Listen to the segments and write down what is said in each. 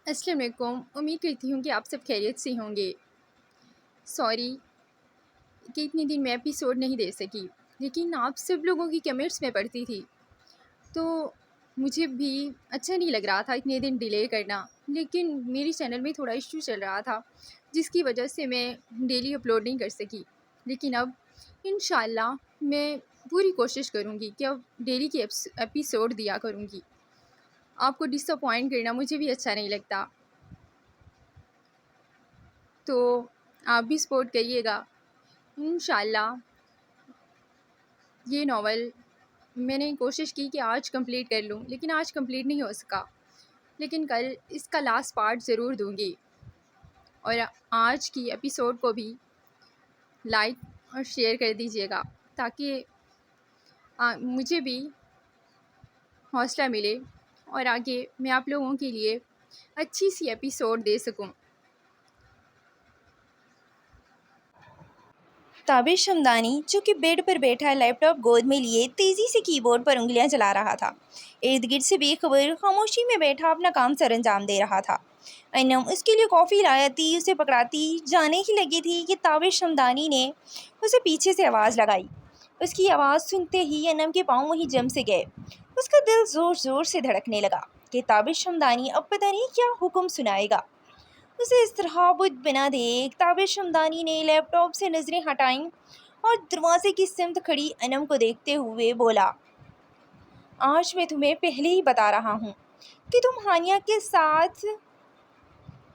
अस्सलाम वालेकुम। उम्मीद करती हूँ कि आप सब खैरियत से होंगे। सॉरी कि इतने दिन मैं एपिसोड नहीं दे सकी, लेकिन आप सब लोगों की कमेंट्स में पढ़ती थी, तो मुझे भी अच्छा नहीं लग रहा था इतने दिन डिले करना। लेकिन मेरे चैनल में थोड़ा इशू चल रहा था, जिसकी वजह से मैं डेली अपलोड नहीं कर सकी। लेकिन अब इंशाल्लाह मैं पूरी कोशिश करूँगी कि अब डेली की एपिसोड दिया करूँगी। आपको डिसअपॉइंट करना मुझे भी अच्छा नहीं लगता, तो आप भी सपोर्ट करिएगा। इंशाल्लाह ये नावल मैंने कोशिश की कि आज कंप्लीट कर लूँ, लेकिन आज कंप्लीट नहीं हो सका। लेकिन कल इसका लास्ट पार्ट ज़रूर दूँगी। और आज की एपिसोड को भी लाइक और शेयर कर दीजिएगा, ताकि मुझे भी हौसला मिले और आगे मैं आप लोगों के लिए अच्छी सी एपिसोड दे सकूं। ताबिश हमदानी जो कि बेड पर बैठा लैपटॉप गोद में लिए तेजी से कीबोर्ड पर उंगलियां चला रहा था। इर्द गिर्द से बेखबर खामोशी में बैठा अपना काम सरअंजाम दे रहा था। अनम उसके लिए कॉफ़ी लाती, उसे पकड़ाती जाने ही लगी थी कि ताबिश हमदानी ने उसे पीछे से आवाज़ लगाई। उसकी आवाज़ सुनते ही अनम के पाँव वहीं जम से गए। उसका दिल ज़ोर ज़ोर से धड़कने लगा कि ताबिश हमदानी अब पता नहीं क्या हुक्म सुनाएगा। उसे इस तरह बुत बिना देख ताबिश हमदानी ने लैपटॉप से नज़रें हटाईं और दरवाजे की सिमत खड़ी अनम को देखते हुए बोला, आज मैं तुम्हें पहले ही बता रहा हूँ कि तुम हानिया के साथ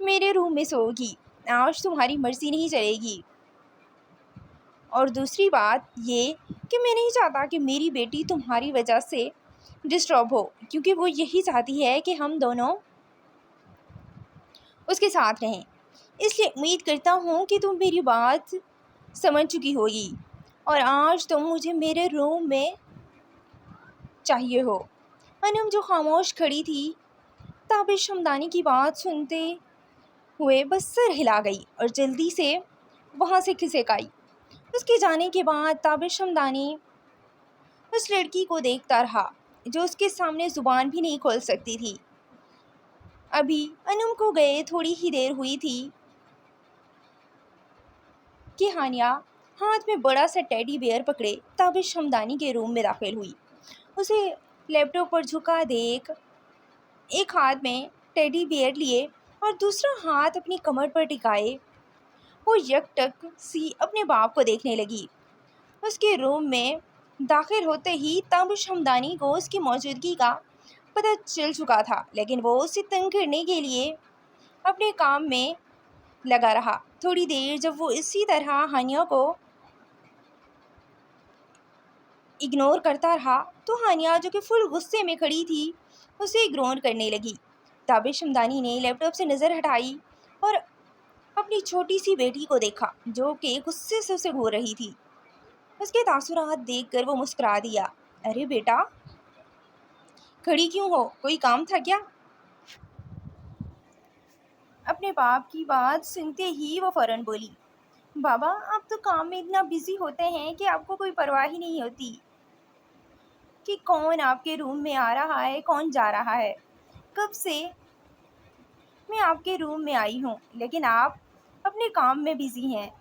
मेरे रूम में सोओगी। आज तुम्हारी मर्जी नहीं चलेगी। और दूसरी बात ये कि मैं नहीं चाहता कि मेरी बेटी तुम्हारी वजह से डिस्टर्ब हो, क्योंकि वो यही चाहती है कि हम दोनों उसके साथ रहें। इसलिए उम्मीद करता हूँ कि तुम मेरी बात समझ चुकी होगी और आज तुम मुझे मेरे रूम में चाहिए हो। अनम जो खामोश खड़ी थी, ताबिश हमदानी की बात सुनते हुए बस सर हिला गई और जल्दी से वहाँ से खिसक आई। उसके जाने के बाद ताबिश हमदानी उस लड़की को देखता रहा जो उसके सामने ज़ुबान भी नहीं खोल सकती थी। अभी अनम को गए थोड़ी ही देर हुई थी कि हानिया हाथ में बड़ा सा टेडी बेयर पकड़े ताबिश हमदानी के रूम में दाखिल हुई। उसे लैपटॉप पर झुका देख एक हाथ में टेडी बेयर लिए और दूसरा हाथ अपनी कमर पर टिकाए वो यकटक सी अपने बाप को देखने लगी। उसके रूम में दाखिल होते ही ताबिश हमदानी को उसकी मौजूदगी का पता चल चुका था, लेकिन वो उसे तंग करने के लिए अपने काम में लगा रहा। थोड़ी देर जब वो इसी तरह हानिया को इग्नोर करता रहा तो हानिया जो कि फुल गुस्से में खड़ी थी उसे इग्नोर करने लगी। ताबिश हमदानी ने लैपटॉप से नज़र हटाई और अपनी छोटी सी बेटी को देखा जो कि गुस्से से उसे घूर रही थी। उसके तासुरात देखकर वो मुस्कुरा दिया। अरे बेटा, खड़ी क्यों हो, कोई काम था क्या? अपने बाप की बात सुनते ही वो फ़ौरन बोली, बाबा आप तो काम में इतना बिजी होते हैं कि आपको कोई परवाह ही नहीं होती कि कौन आपके रूम में आ रहा है कौन जा रहा है। कब से मैं आपके रूम में आई हूँ, लेकिन आप अपने काम में बिजी हैं।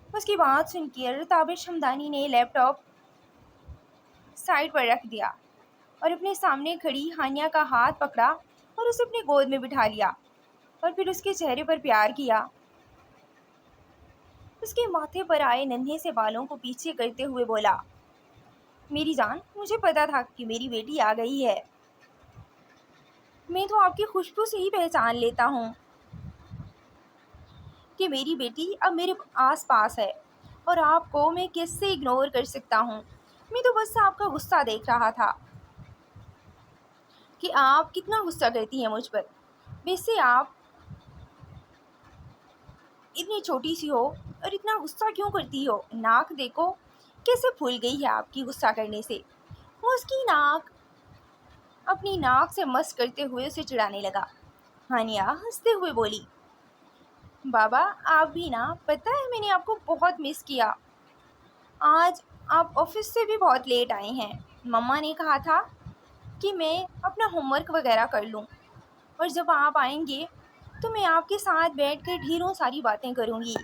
उसकी बात सुनकर ताबिश हमदानी ने लैपटॉप साइड पर रख दिया और अपने सामने खड़ी हानिया का हाथ पकड़ा और उसे अपनी गोद में बिठा लिया और फिर उसके चेहरे पर प्यार किया। उसके माथे पर आए नन्हे से बालों को पीछे करते हुए बोला, मेरी जान, मुझे पता था कि मेरी बेटी आ गई है। मैं तो आपकी खुशबू से ही पहचान लेता हूँ कि मेरी बेटी अब मेरे आस पास है और आपको मैं कैसे इग्नोर कर सकता हूँ। मैं तो बस आपका गुस्सा देख रहा था कि आप कितना गुस्सा करती हैं मुझ पर। वैसे आप इतनी छोटी सी हो और इतना गुस्सा क्यों करती हो? नाक देखो कैसे फूल गई है आपकी गुस्सा करने से। वो उसकी नाक अपनी नाक से मस करते हुए उसे चिढ़ाने लगा। हानिया हंसते हुए बोली, बाबा आप भी ना, पता है मैंने आपको बहुत मिस किया। आज आप ऑफिस से भी बहुत लेट आए हैं। मम्मा ने कहा था कि मैं अपना होमवर्क वगैरह कर लूँ। और जब आप आएंगे तो मैं आपके साथ बैठ कर ढेरों सारी बातें करूँगी।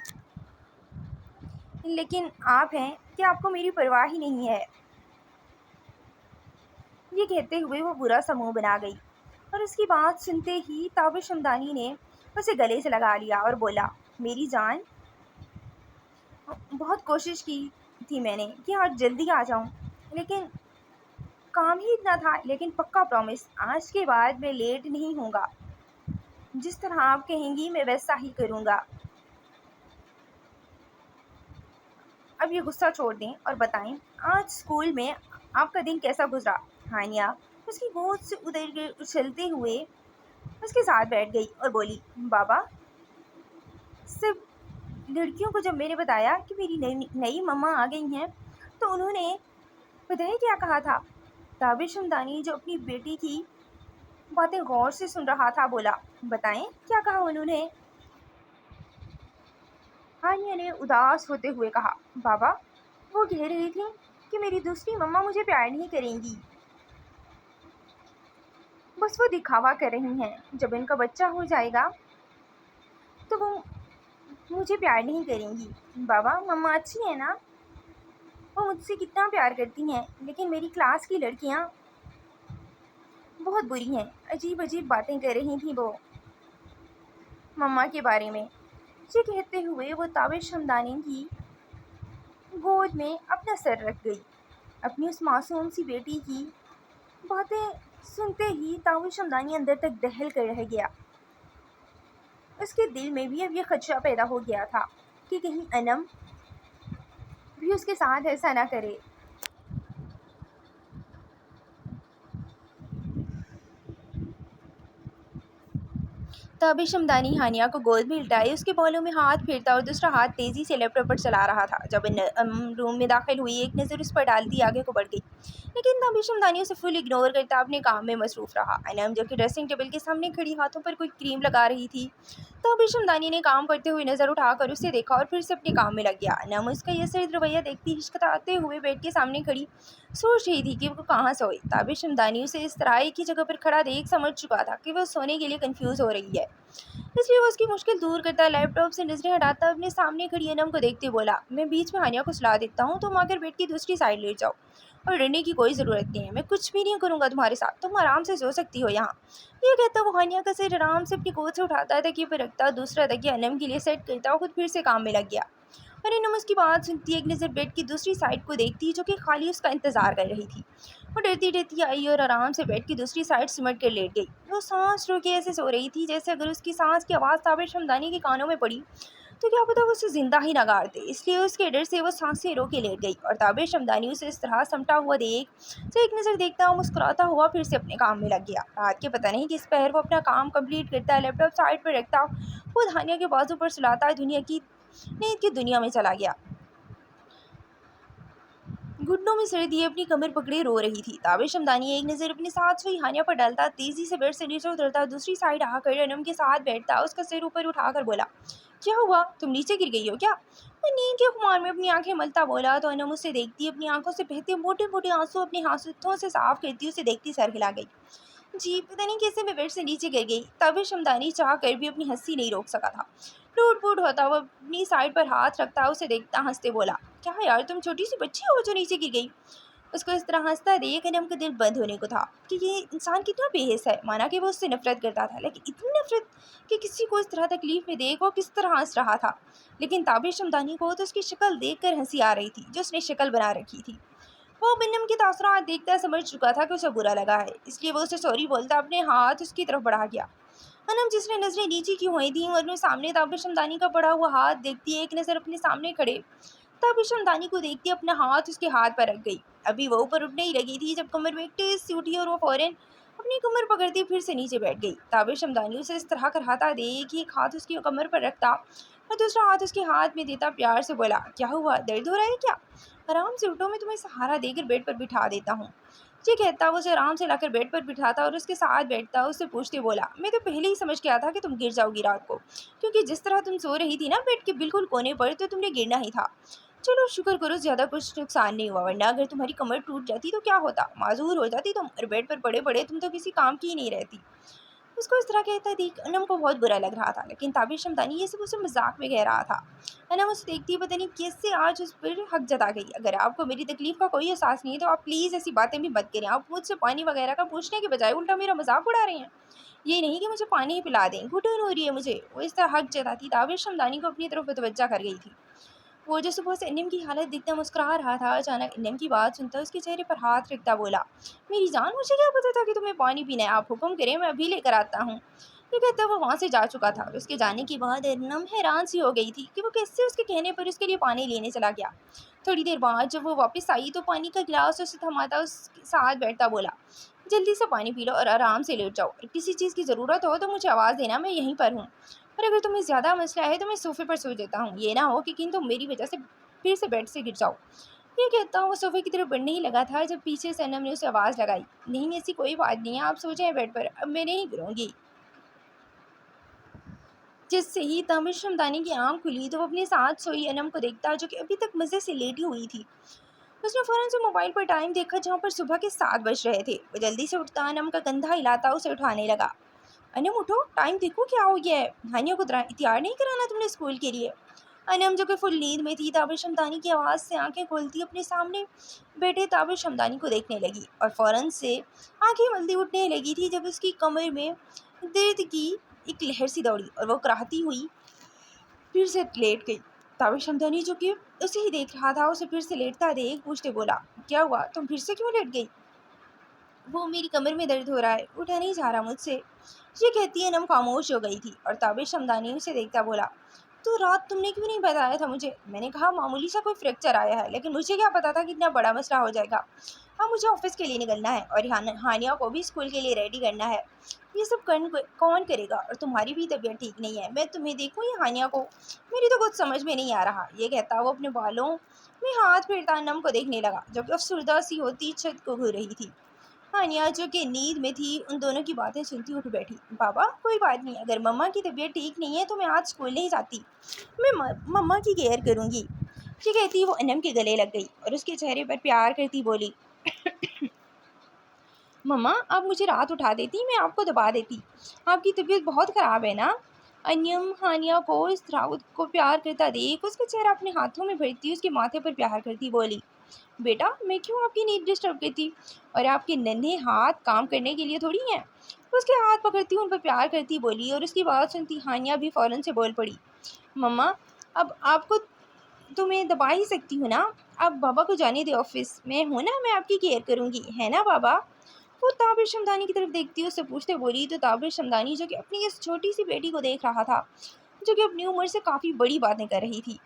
लेकिन आप हैं कि आपको मेरी परवाह ही नहीं है। ये कहते हुए वो बुरा सा मुंह बना गई और उसकी बात सुनते ही ताबिश हमदानी ने उसे गले से लगा लिया और बोला, मेरी जान, बहुत कोशिश की थी मैंने कि आज जल्दी आ जाऊं, लेकिन काम ही इतना था। लेकिन पक्का प्रॉमिस, आज के बाद मैं लेट नहीं होऊंगा। जिस तरह आप कहेंगी मैं वैसा ही करूंगा। अब ये गुस्सा छोड़ दें और बताएं, आज स्कूल में आपका दिन कैसा गुजरा। हानिया उसकी गोद से उतर के उछलते हुए उसके साथ बैठ गई और बोली, बाबा, सिर्फ लड़कियों को जब मैंने बताया कि मेरी नई नई मम्मा आ गई हैं तो उन्होंने पता है क्या कहा था। ताबिश हमदानी जो अपनी बेटी की बातें गौर से सुन रहा था बोला, बताएं क्या कहा उन्होंने। हानिया ने उदास होते हुए कहा, बाबा, वो कह रही थी कि मेरी दूसरी मम्मा मुझे प्यार नहीं करेंगी, बस वो दिखावा कर रही हैं। जब इनका बच्चा हो जाएगा तो वो मुझे प्यार नहीं करेंगी। बाबा, मम्मा अच्छी है ना, वो मुझसे कितना प्यार करती हैं, लेकिन मेरी क्लास की लड़कियां बहुत बुरी हैं। अजीब अजीब बातें कर रही थी वो मम्मा के बारे में। ये कहते हुए वो ताबिश हमदानी की गोद में अपना सर रख गई। अपनी उस मासूम सी बेटी की बातें सुनते ही ताबिश हमदानी अंदर तक दहल कर रह गया। उसके दिल में भी अब ये खदशा पैदा हो गया था कि कहीं अनम भी उसके साथ ऐसा ना करे। तभी शमदानी हानिया को गोद में लिटाए उसके बालों में हाथ फेरता और दूसरा हाथ तेजी से लैपटॉप पर चला रहा था। जब रूम में दाखिल हुई, एक नज़र उस पर डालती आगे को बढ़ गई, लेकिन तभी शमदानी उसे फुल इग्नोर करता अपने काम में मसरूफ रहा। अनम जो कि ड्रेसिंग टेबल के सामने खड़ी हाथों पर कोई क्रीम लगा रही थी, तभी शमदानी ने काम करते हुए नज़र उठाकर उसे देखा और फिर से अपने काम में लग गया। अनम उसका यह सिर्फ रवैया देखती हिचकिचाते हुए बेड के सामने खड़ी सोच रही थी कि वो कहाँ सोए। ताबिश शमदानी उसे इस तरह एक ही जगह पर खड़ा देख समझ चुका था कि वह सोने के लिए कंफ्यूज हो रही है, इसलिए वो उसकी मुश्किल दूर करता लैपटॉप से नजरें हटाता अपने सामने खड़ी अनम को देखते बोला, मैं बीच में हानिया को सुला देता हूँ, तुम आकर बेड की दूसरी साइड लेट जाओ और डरने की कोई ज़रूरत नहीं है। मैं कुछ भी नहीं करूँगा तुम्हारे साथ, तुम आराम से सो सकती हो यहाँ। ये कहता वो हानिया का सिर आराम से अपनी गोद से उठाता, तकिए पर रखता, दूसरा तकिया अनम के लिए सेट करता और खुद फिर से काम में लग गया। अरे नम उसकी बात सुनती, एक नज़र बेड की दूसरी साइड को देखती जो कि खाली उसका इंतज़ार कर रही थी। वो डरती डरती आई और आराम से बेड की दूसरी साइड सिमट कर लेट गई। वो सांस रोके ऐसे सो रही थी जैसे अगर उसकी सांस की आवाज़ ताबिश हमदानी के कानों में पड़ी तो क्या पता वो उसे जिंदा ही ना गाड़ दे। इसलिए उसके डर से वो सांसें रोके लेट गई और ताबिश हमदानी उसे इस तरह समटा हुआ देख तो एक नज़र देखता हुआ मुस्कुराता हुआ फिर से अपने काम में लग गया। रात के पता नहीं किस पहर वो अपना काम कंप्लीट करता, लैपटॉप साइड पर रखता, खुद हानिया के बाजू पर सुलाता दुनिया की नींद की दुनिया में चला गया। घुटनों में सिर दिए अपनी कमर पकड़े रो रही थी। ताबिश हमदानी एक नज़र अपने साथ सोई हानिया पर डालता, तेजी से बेड से नीचे उतरता, दूसरी साइड आकर अनम के साथ बैठता, उसका सिर ऊपर उठाकर बोला, क्या हुआ, तुम नीचे गिर गई हो क्या। वो नींद के खुमार में अपनी आंखें मलता बोला तो अनम उसे देखती अपनी आंखों से बहते मोटे मोटे आंसू अपने हाथों से साफ करती उसे देखती सर हिला गई। जी, पता नहीं कैसे मैं बेड से नीचे गिर गई। तभी शमदानी चाह कर भी अपनी हंसी नहीं रोक सका था। टूट फूट होता हुआ अपनी साइड पर हाथ रखता उसे देखता हंसते बोला, क्या यार, तुम छोटी सी बच्ची हो जो नीचे गिर गई। उसको इस तरह हंसता देख अनम का दिल बंद होने को था कि ये इंसान कितना बेहिस है। माना कि वो उससे नफरत करता था, लेकिन इतनी नफरत कि किसी को इस तरह तकलीफ में देख वो किस तरह हंस रहा था। लेकिन ताबिश शमदानी को तो उसकी शक्ल देख कर हंसी आ रही थी जो उसने शक्ल बना रखी थी। वो बिन्नम के तासुरात देखता समझ चुका था कि उसे बुरा लगा है, इसलिए वो उसे सॉरी बोलता अपने हाथ उसकी तरफ बढ़ा गया। अनम जिसने नजरें नीचे की हुई थी और अपने सामने ताबिश हमदानी का बढ़ा हुआ हाथ देखती एक नज़र अपने सामने खड़े ताबिश हमदानी को देखती अपना हाथ उसके हाथ पर रख गई। अभी वो ऊपर उठने ही लगी थी जब कमर में एक तेज सी उठी और वो फौरन अपनी कमर पकड़ती फिर से नीचे बैठ गई। ताबिश हमदानी उसे इस तरह कराता देख एक हाथ उसकी कमर पर रखता और दूसरा हाथ उसके हाथ में देता प्यार से बोला, क्या हुआ, दर्द हो रहा है क्या। आराम से उठो, मैं तुम्हें सहारा देकर बेड पर बिठा देता हूँ। ये कहता वो उसे आराम से लाकर बेड पर बिठाता और उसके साथ बैठता, उससे पूछते बोला, मैं तो पहले ही समझ के आया था कि तुम गिर जाओगी रात को, क्योंकि जिस तरह तुम सो रही थी ना बेड के बिल्कुल कोने पर, तो तुमने गिरना ही था। चलो शुक्र करो ज़्यादा कुछ नुकसान नहीं हुआ, वरना अगर तुम्हारी कमर टूट जाती तो क्या होता, माजूर हो जाती तुम और बेड पर पड़े पड़े तुम तो किसी काम की ही नहीं रहती। उसको इस तरह कहता देख अनम को बहुत बुरा लग रहा था, लेकिन ताबिश शमदानी ये सब उसे मजाक में कह रहा था। अनम उसे देखती पता नहीं कैसे आज उस पर हक जता गई। अगर आपको मेरी तकलीफ का कोई एहसास नहीं है तो आप प्लीज़ ऐसी बातें भी मत करें। आप मुझसे पानी वगैरह का पूछने के बजाय उल्टा मेरा मजाक उड़ा रहे हैं। ये नहीं कि मुझे पानी ही पिला दें, घुटन हो रही है मुझे। वो इस तरह हक जताती ताबिश शमदानी को अपनी तरफ मुतवज्जा कर गई थी। वो जो सुबह से इन्नम की हालत देखता मुस्कुरा रहा था, अचानक इन्नम की बात सुनता उसके चेहरे पर हाथ रखता बोला, मेरी जान, मुझे क्या पता था कि तुम्हें पानी पीना है, आप हुक्म करें मैं अभी लेकर आता हूँ। ये कहता वो वहाँ से जा चुका था और उसके जाने के बाद इन्नम हैरान सी हो गई थी कि वो कैसे उसके कहने पर उसके लिए पानी लेने चला गया। थोड़ी देर बाद जब वो वापस आई तो पानी का गिलास उसे थमाता उसके साथ बैठता बोला, जल्दी से पानी पी लो और आराम से लेट जाओ। किसी चीज़ की ज़रूरत हो तो मुझे आवाज़ देना, मैं यहीं पर हूँ। और अगर तुम्हें ज़्यादा मसला है तो मैं सोफे पर सो जाता हूँ। ये ना हो कि तुम मेरी वजह से फिर से बेड से गिर जाओ। ये कहता हूँ वो सोफे की तरफ बढ़ने ही लगा था जब पीछे से अनम ने उसे आवाज़ लगाई, नहीं ऐसी कोई बात नहीं है, आप सो जाएं बेड पर, अब मैं नहीं गिरूँगी। जिससे ही ताबिश शमदानी की आँख खुली तो वो अपने साथ सोई अनम को देखता जो कि अभी तक मज़े से लेटी हुई थी। उसने फ़ौरन से मोबाइल पर टाइम देखा जहाँ पर सुबह के 7 बज रहे थे। वो जल्दी से उठता अनम का कंधा हिलाता उसे उठाने लगा। अनम उठो, टाइम देखो क्या हो गया है, हानिया को तैयार नहीं कराना तुमने स्कूल के लिए। अनम जो कि फुल नींद में थी ताबिश शमदानी की आवाज़ से आंखें खोलती अपने सामने बैठे ताबिश शमदानी को देखने लगी और फ़ौरन से आंखें मलती उठने लगी थी जब उसकी कमर में दर्द की एक लहर सी दौड़ी और वो कराहती हुई फिर से लेट गई। ताबिश शमदानी जो कि उसे ही देख रहा था उसे फिर से लेटता देख पूछते बोला, क्या हुआ, तुम फिर से क्यों लेट गई? वो मेरी कमर में दर्द हो रहा है, उठा नहीं जा रहा मुझसे। ये कहती अनम खामोश हो गई थी और ताबिश शमदानी उसे देखता बोला, तो रात तुमने क्यों नहीं बताया था मुझे? मैंने कहा मामूली सा कोई फ्रैक्चर आया है, लेकिन मुझे क्या पता था कि इतना बड़ा मसला हो जाएगा। अब मुझे ऑफिस के लिए निकलना है और हानिया को भी स्कूल के लिए रेडी करना है। ये सब कौन करेगा? और तुम्हारी भी तबीयत ठीक नहीं है, मैं तुम्हें देखूँ या हानिया को? मेरी तो कुछ समझ में नहीं आ रहा। ये कहता वो अपने बालों में हाथ फेरता अनम को देखने लगा जो कि अफसरदा सी होती छत को घूर रही थी। हानिया जो कि नींद में थी उन दोनों की बातें सुनती उठ बैठी। बाबा कोई बात नहीं, अगर मम्मा की तबीयत ठीक नहीं है तो मैं आज स्कूल नहीं जाती, मैं मम्मा की केयर करूँगी। ये कहती वो अनम के गले लग गई और उसके चेहरे पर प्यार करती बोली, मम्मा आप मुझे रात उठा देती, मैं आपको दबा देती, आपकी तबीयत बहुत ख़राब है ना। अनम हानिया को इस तरह को प्यार करता देख उसका चेहरा अपने हाथों में भरती उसके माथे पर प्यार करती बोली, बेटा मैं क्यों आपकी नींद डिस्टर्ब करती, और आपके नन्हे हाथ काम करने के लिए थोड़ी हैं। उसके हाथ पकड़ती उन पर प्यार करती बोली और उसकी बात सुनती हानिया भी फ़ौरन से बोल पड़ी, मम्मा अब आपको तो मैं दबा ही सकती हूँ ना, अब बाबा को जाने दे ऑफिस, मैं हूँ ना, मैं आपकी केयर करूँगी, है ना बाबा। वो ताबिश शमदानी की तरफ देखती उससे पूछते बोली तो ताबिश शमदानी जो कि अपनी इस छोटी सी बेटी को देख रहा था जो कि अपनी उम्र से काफ़ी बड़ी बातें कर रही थी।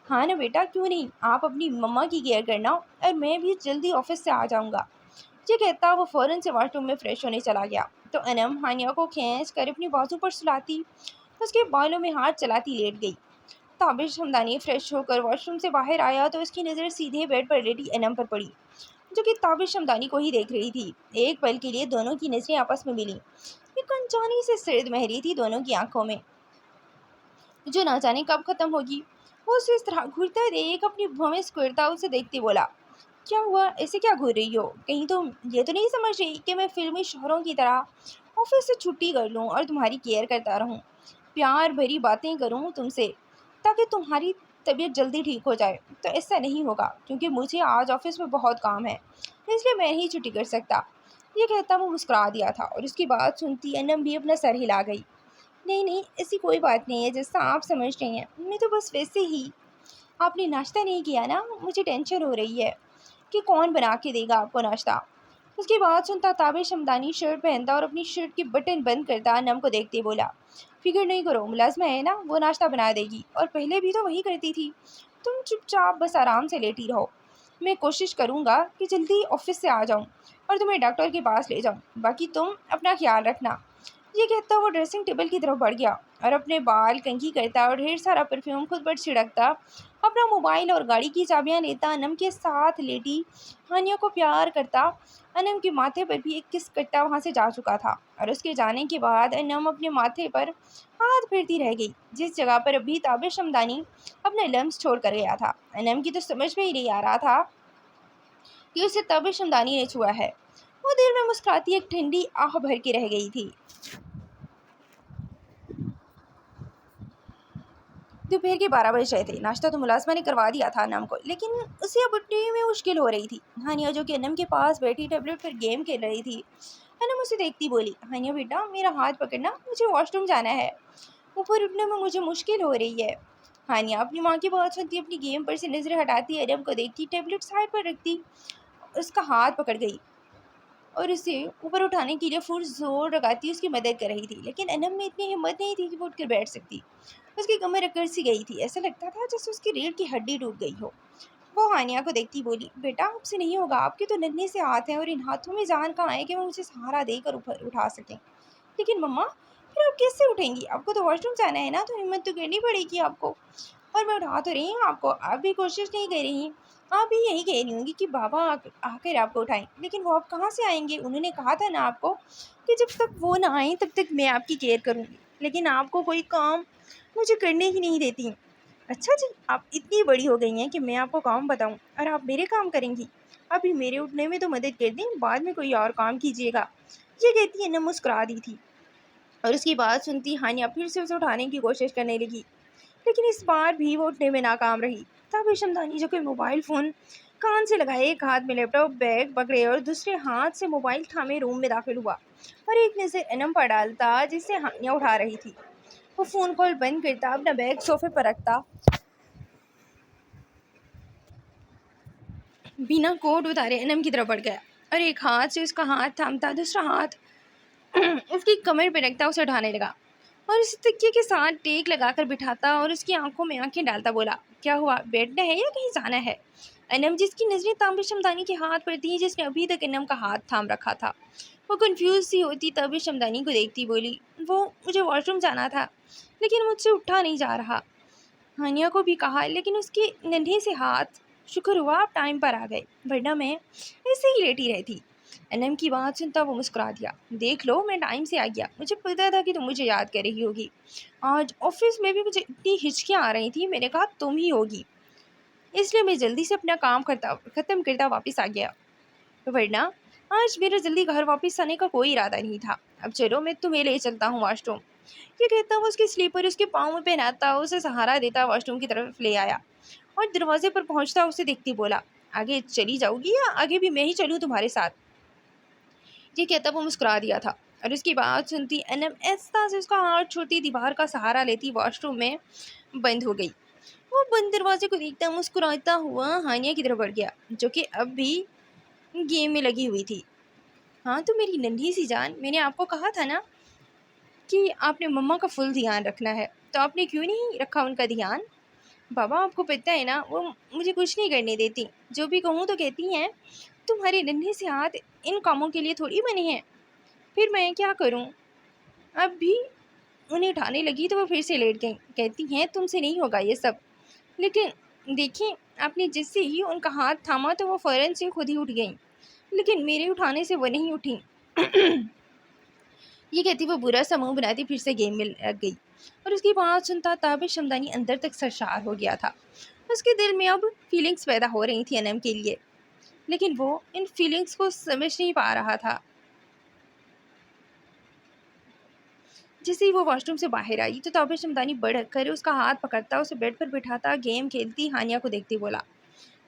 हाँ ना बेटा, क्यों नहीं, आप अपनी मम्मा की केयर करना और मैं भी जल्दी ऑफिस से आ जाऊँगा। ये कहता वो फ़ौरन से वॉशरूम में फ्रेश होने चला गया तो अनम हानिया को खींच कर अपनी बाजू पर सुलाती उसके बालों में हाथ चलाती लेट गई। ताबिश हमदानी फ्रेश होकर वॉशरूम से बाहर आया तो उसकी नज़र सीधे बेड पर लेटी अनम पर पड़ी जो कि ताबिश हमदानी को ही देख रही थी। एक पल के लिए दोनों की नज़रें आपस में मिली। एक अनजानी से सिरद महरी थी दोनों की आंखों में जो ना जाने कब ख़त्म होगी। वो उसे इस तरह घूरता देख अपनी भवें स्कुरता उसे देखते बोला, क्या हुआ, ऐसे क्या घूर रही हो, कहीं तुम ये तो नहीं समझ रही कि मैं फिल्मी शोहरों की तरह ऑफिस से छुट्टी कर लूँ और तुम्हारी केयर करता रहूँ, प्यार भरी बातें करूँ तुमसे ताकि तुम्हारी तबीयत जल्दी ठीक हो जाए। तो ऐसा नहीं होगा क्योंकि मुझे आज ऑफिस में बहुत काम है, इसलिए मैं नहीं छुट्टी कर सकता। ये कहता वो मुस्कुरा दिया था और उसकी बात सुनती अनम भी अपना सर हिला गई। नहीं नहीं, ऐसी कोई बात नहीं है जैसा आप समझ रही हैं, मैं तो बस वैसे ही, आपने नाश्ता नहीं किया ना, मुझे टेंशन हो रही है कि कौन बना के देगा आपको नाश्ता। उसकी बात सुनता ताबिश हमदानी शर्ट पहनता और अपनी शर्ट की बटन बंद करता अनम को देखते बोला, फिक्र नहीं करो, मुलाजमा है ना, वो नाश्ता बना देगी और पहले भी तो वही करती थी, तुम चुपचाप बस आराम से लेटी रहो। मैं कोशिश करूँगा कि जल्दी ऑफिस से आ जाऊँ और तुम्हें डॉक्टर के पास ले जाऊँ, बाकी तुम अपना ख्याल रखना। ये कहता वो ड्रेसिंग टेबल की तरफ बढ़ गया और अपने बाल कंघी करता और ढेर सारा परफ्यूम खुद पर छिड़कता अपना मोबाइल और गाड़ी की चाबियां लेता अनम के साथ लेटी हानिया को प्यार करता अनम के माथे पर भी एक किस करता वहां से जा चुका था। और उसके जाने के बाद अनम अपने माथे पर हाथ फेरती रह गई जिस जगह पर अभी ताबिश शमदानी अपना लम्स छोड़ कर गया था। अनम की तो समझ में ही नहीं आ रहा था कि उसे ताबिश शमदानी ने छुआ है। वो दिल में मुस्कुराती एक ठंडी आह भर के रह गई थी। दोपहर के 12 बज रहे थे। नाश्ता तो मुलाज़िमा ने करवा दिया था अनम को, लेकिन उसे अब उठने में मुश्किल हो रही थी। हानिया जो कि अनम के पास बैठी टैबलेट पर गेम खेल रही थी, अनम उसे देखती बोली, हानिया बेटा मेरा हाथ पकड़ना, मुझे वॉशरूम जाना है। ऊपर उठने में मुझे मुश्किल हो रही है। हानिया अपनी माँ की बात सुनती अपनी गेम पर से नज़रें हटाती अनम को देखती, टैबलेट साइड पर रखती, उसका हाथ पकड़ गई और उसे ऊपर उठाने के लिए फुल जोर लगाती उसकी मदद कर रही थी। लेकिन अनम में इतनी हिम्मत नहीं थी कि वो उठकर बैठ सकती। उसकी कमर अकड़ सी गई थी, ऐसा लगता था जैसे उसकी रीढ़ की हड्डी टूट गई हो। वो हानिया को देखती बोली, बेटा आपसे नहीं होगा, आपके तो नन्हे से हाथ हैं और इन हाथों में जान कहाँ है कि वो मुझे सहारा देकर ऊपर उठा सकें। लेकिन मम्मा फिर आप कैसे उठेंगी, आपको तो वॉशरूम जाना है ना, तो हिम्मत तो करनी पड़ेगी आपको। और मैं उठा तो रही हूँ आपको, आप भी कोशिश नहीं कर रही। आप भी यही कह रही होंगी कि बाबा आकर आपको उठाएं, लेकिन वो आप कहाँ से आएंगे, उन्होंने कहा था ना आपको कि जब तक वो ना आए तब तक मैं आपकी केयर करूँगी, लेकिन आपको कोई काम मुझे करने ही नहीं देती। अच्छा जी, आप इतनी बड़ी हो गई हैं कि मैं आपको काम बताऊं और आप मेरे काम करेंगी। अभी मेरे उठने में तो मदद कर दें, बाद में कोई और काम कीजिएगा। ये कहती है न मुस्कुरा दी थी और उसकी बात सुनती हानिया फिर से उसे उठाने की कोशिश करने लगी, लेकिन इस बार भी वो उठने में नाकाम रही। तब शमदानी जो कि मोबाइल फ़ोन कान से लगाए, एक हाथ में लैपटॉप बैग पकड़े और दूसरे हाथ से मोबाइल थामे रूम में दाखिल हुआ और एक नज़र अनम पर डालता जिसे हानिया उठा रही थी। वो फ़ोन कॉल बंद करता, अपना बैग सोफे पर रखता, बिना कोट उतारे अनम की तरफ बढ़ गया और एक हाथ से उसका हाथ थामता, दूसरा हाथ उसकी कमर पर रखता उसे उठाने लगा और उस तकिए के साथ टेक लगाकर बिठाता और उसकी आंखों में आंखें डालता बोला, क्या हुआ, बैठना है या कहीं जाना है। अनम जिसकी नजरें ताबिश शमदानी के हाथ पर थी जिसने अभी तक अनम का हाथ थाम रखा था, वो कंफ्यूज सी होती ताबिश शमदानी को देखती बोली, वो मुझे वॉशरूम जाना था लेकिन मुझसे उठा नहीं जा रहा। हानिया को भी कहा, लेकिन उसके नन्हे से हाथ, शुक्र हुआ आप टाइम पर आ गए, वरना मैं ऐसे ही लेटी रहती। अनम की बात सुनता वो मुस्कुरा दिया, देख लो मैं टाइम से आ गया, मुझे पता था कि तुम मुझे याद कर रही होगी। आज ऑफिस में भी मुझे इतनी हिचकियाँ आ रही थी, मैंने कहा तुम ही होगी, इसलिए मैं जल्दी से अपना काम ख़त्म करता वापस आ गया, वरना आज मेरा जल्दी घर वापस आने का कोई इरादा नहीं था। अब चलो मैं तुम्हें ले चलता हूँ वॉशरूम। ये कहता वो उसकी स्लीपर उसके पाँव में पहनाता, उसे सहारा देता वॉशरूम की तरफ ले आया और दरवाजे पर पहुंचता उसे देखती बोला, आगे चली जाओगी या आगे भी मैं ही चलूँ तुम्हारे साथ। ये कहता वो मुस्कुरा दिया था और उसकी बात सुनती अनम ऐसा से उसका हाथ छोड़ती दीवार का सहारा लेती वॉशरूम में बंद हो गई। वो बंद दरवाजे को देखता मुस्कुराता हुआ हानिया की तरफ बढ़ गया जो कि अब भी गेम में लगी हुई थी। हाँ तो मेरी नन्ही सी जान, मैंने आपको कहा था ना कि आपने मम्मा का फुल ध्यान रखना है, तो आपने क्यों नहीं रखा उनका ध्यान। बाबा आपको पता है ना वो मुझे कुछ नहीं करने देती, जो भी कहूँ तो कहती हैं तुम्हारे नन्हे से हाथ इन कामों के लिए थोड़ी बने हैं, फिर मैं क्या करूँ। अब भी उन्हें उठाने लगी तो वो फिर से लेट गई, कहती हैं तुमसे नहीं होगा ये सब। लेकिन देखिए आपने जिससे ही उनका हाथ थामा तो वो फ़ौरन से खुद ही उठ गई, लेकिन मेरे उठाने से वो नहीं उठी। ये कहती वो बुरा सा मुंह बनाती फिर से गेम में लग गई और उसकी बात सुनता ताबिश शमदानी अंदर तक सरशार हो गया था। उसके दिल में अब फीलिंग्स पैदा हो रही थी अनम के लिए, लेकिन वो इन फीलिंग्स को समझ नहीं पा रहा था। जैसे ही वो वॉशरूम से बाहर आई तो ताबिश शमदानी बढ़कर उसका हाथ पकड़ता, उसे बेड पर बिठाता, गेम खेलती हानिया को देखती बोला,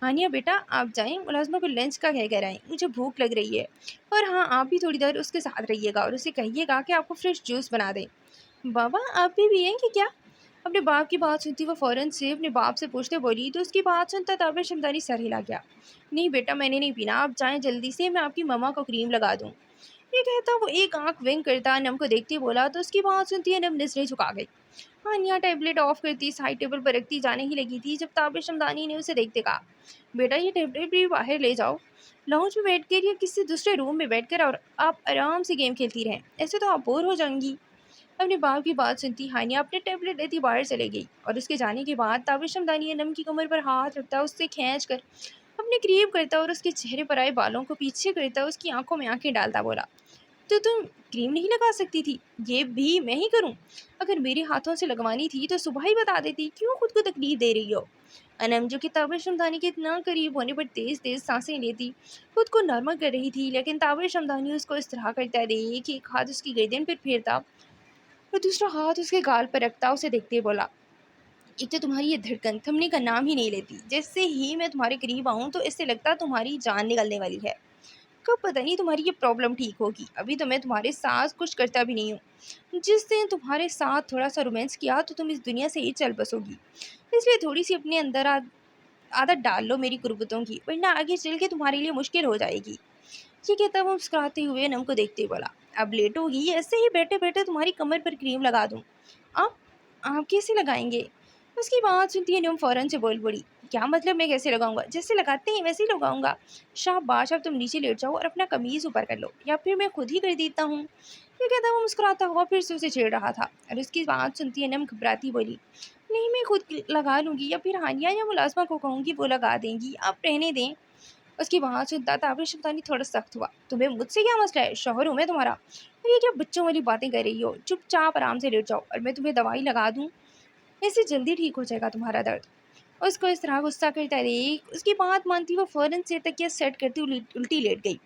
हानिया बेटा आप जाएं, मुलाजमा को लंच का कह कर आएँ, मुझे भूख लग रही है। और हाँ आप भी थोड़ी देर उसके साथ रहिएगा और उसे कहिएगा कि आपको फ्रेश जूस बना दें। बाबा आप भी पिएंगे क्या। अपने बाप की बात सुनती वो फ़ौरन से अपने बाप से पूछते बोली तो उसकी बात सुनता ताबिश शमदानी सर हिला गया, नहीं बेटा मैंने नहीं पीना, आप जाएं जल्दी से, मैं आपकी मम्मा को क्रीम लगा दूँ। ये कहता वो एक आंख विंक करता नम को देखती बोला तो उसकी बात सुनती है नम नजरें झुका गई। हानिया टैबलेट ऑफ करती साइड टेबल पर रखती जाने ही लगी थी जब ताबिश शमदानी ने उसे देखते कहा, बेटा ये टैबलेट भी बाहर ले जाओ, लाउंज में बैठकर या किसी दूसरे रूम में बैठकर और आप आराम से गेम खेलती रहें, ऐसे तो आप बोर हो जाएंगी। अपने बाप की बात सुनती हानिया अपने टैबलेट लेती बाहर चले गई और उसके जाने के बाद ताबिश शमदानी नम की कमर पर हाथ रखता, उससे खींच कर अपने करीब करता और उसके चेहरे पर आए बालों को पीछे करता, उसकी आंखों में आंखें डालता बोला, तो तुम क्रीम नहीं लगा सकती थी, ये भी मैं ही करूं। अगर मेरे हाथों से लगवानी थी तो सुबह ही बता देती, क्यों खुद को तकलीफ दे रही हो। अनम जो कि ताबिश शमदानी के इतना करीब होने पर तेज तेज सांसें लेती खुद को नॉर्मल कर रही थी, लेकिन ताबिश शमदानी उसको इस तरह करता रही कि एक हाथ उसकी गर्दन पर फेरता और दूसरा हाथ उसके गाल पर रखता, उसे देखते बोला, एक तो तुम्हारी ये धड़कन थमने का नाम ही नहीं लेती। जैसे ही मैं तुम्हारे करीब आऊँ तो इससे लगता तुम्हारी जान निकलने वाली है। कब पता नहीं तुम्हारी ये प्रॉब्लम ठीक होगी। अभी तो मैं तुम्हारे साथ कुछ करता भी नहीं हूँ। जिस दिन तुम्हारे साथ थोड़ा-सा रोमांस किया तो तुम इस दुनिया से ही चल बसोगी। इसलिए थोड़ी-सी अपने अंदर आदत डाल लो मेरी कुर्बतों की, वरना आगे चल के तुम्हारे लिए मुश्किल हो जाएगी। ये कहता वो मुस्कुराते हुए नम को देखते हुए बोला, अब लेटोगी, ऐसे ही बैठे-बैठे तुम्हारी कमर पर क्रीम लगा दूँ। आप आप कैसे लगाएँगे? उसकी बात सुनती ही नम फ़ौरन से बोल पड़ी, क्या मतलब मैं कैसे लगाऊँगा? जैसे लगाते हैं वैसे ही लगाऊँगा। शाबाश, अब तुम नीचे लेट जाओ और अपना कमीज़ ऊपर कर लो, या फिर मैं खुद ही कर देता हूँ। ये कहता वो मुस्कुराता हुआ फिर से उसे छेड़ रहा था और उसकी बात सुनती है नम घबराती बोली, नहीं मैं खुद लगा लूँगी, या फिर हानिया या मुलाज़िमा को कहूँगी वो लगा देंगी, आप रहने दें। उसकी बात सुनता ताबिर सुल्तानी थोड़ा सख्त हुआ, तुम्हें मुझसे क्या मसला है? शौहर हूँ मैं तुम्हारा। और ये क्या बच्चों वाली बातें कर रही हो? चुपचाप आराम से लेट जाओ और मैं तुम्हें दवाई लगा दूँ, इससे जल्दी ठीक हो जाएगा तुम्हारा दर्द। उसको इस तरह गुस्सा करता देख उसकी बात मानती वो फ़ौरन से तकिया सेट करती उल्टी लेट गई।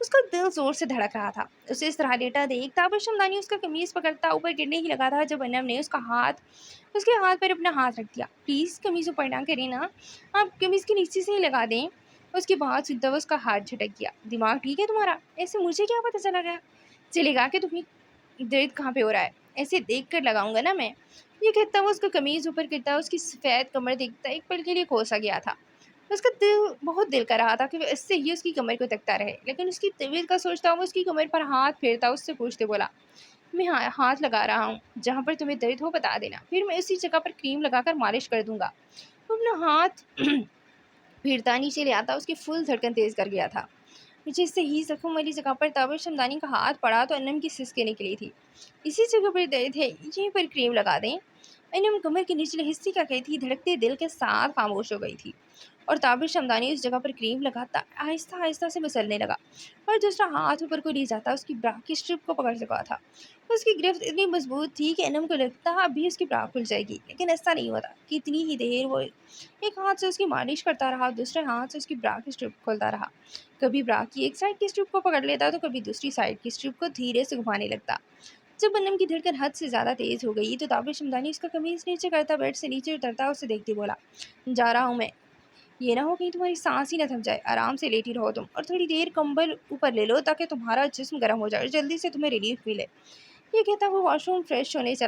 उसका दिल ज़ोर से धड़क रहा था। उसे इस तरह लेटा देख ताबिर शमदानी उसका कमीज़ पकड़ता ऊपर गिरने ही लगा था जब अनम ने उसके हाथ पर अपना हाथ रख दिया। प्लीज़ कमीज़ ऊपर ना करें ना, आप कमीज़ के नीचे से ही लगा दें। उसकी बात सुनता हुआ उसका हाथ झटक गया। दिमाग ठीक है तुम्हारा? ऐसे मुझे क्या पता चलेगा कि तुम्हें दर्द कहाँ पे हो रहा है? ऐसे देख कर लगाऊंगा ना मैं। ये कहता हुआ उसका कमीज़ ऊपर करता उसकी सफ़ेद कमर देखता एक पल के लिए कोसा गया था। उसका बहुत दिल कर रहा था कि वो इससे ही उसकी कमर को तकता रहे, लेकिन उसकी तबीयत का सोचता हुआ उसकी कमर पर हाथ फेरता उससे पूछते बोला, मैं हाथ लगा रहा हूँ, जहाँ पर तुम्हें दर्द हो बता देना, फिर मैं उसी जगह पर क्रीम लगाकर मालिश कर दूंगा। वो अपना हाथ फिरता नीचे ले आता उसकी फुल धड़कन तेज कर गया था। जिससे ही जख्म वाली जगह पर ताबिर शमदानी का हाथ पड़ा तो अनम की सिसके निकली थी। इसी जगह पर दर्द है, यहीं पर क्रीम लगा दें। अनम कमर के निचले हिस्से का कहती धड़कते दिल के साथ खामोश हो गई थी और ताबिर शमदानी उस जगह पर क्रीम लगाता आहिस्ता आहिस्ता से मसलने लगा और दूसरा हाथ ऊपर को ले जाता उसकी ब्रा की स्ट्रिप को पकड़ सका था। उसकी गिरफ्त इतनी मजबूत थी कि अनम को लगता अभी उसकी ब्रा खुल जाएगी, लेकिन ऐसा नहीं होता। कितनी ही देर वो एक हाथ से उसकी मालिश करता रहा, दूसरे हाथ से उसकी ब्रा की स्ट्रिप खोलता रहा। कभी ब्रा की एक साइड की स्ट्रिप को पकड़ लेता तो कभी दूसरी साइड की स्ट्रिप को धीरे से घुमाने लगता। जब अनम की धड़कन हद से ज़्यादा तेज़ हो गई तो ताबिर शमदानी उसका कमीज़ नीचे करता बेड से नीचे उतरता उसे देखते बोला, जा रहा हूँ मैं, ये ना हो कहीं तुम्हारी सांस ही ना थम जाए। आराम से लेटी रहो तुम और थोड़ी देर कंबल ऊपर ले लो ताकि तुम्हारा जिस्म गर्म हो जाए और जल्दी से तुम्हें रिलीफ मिले। ये कहता वो वॉशरूम फ्रेश होने चला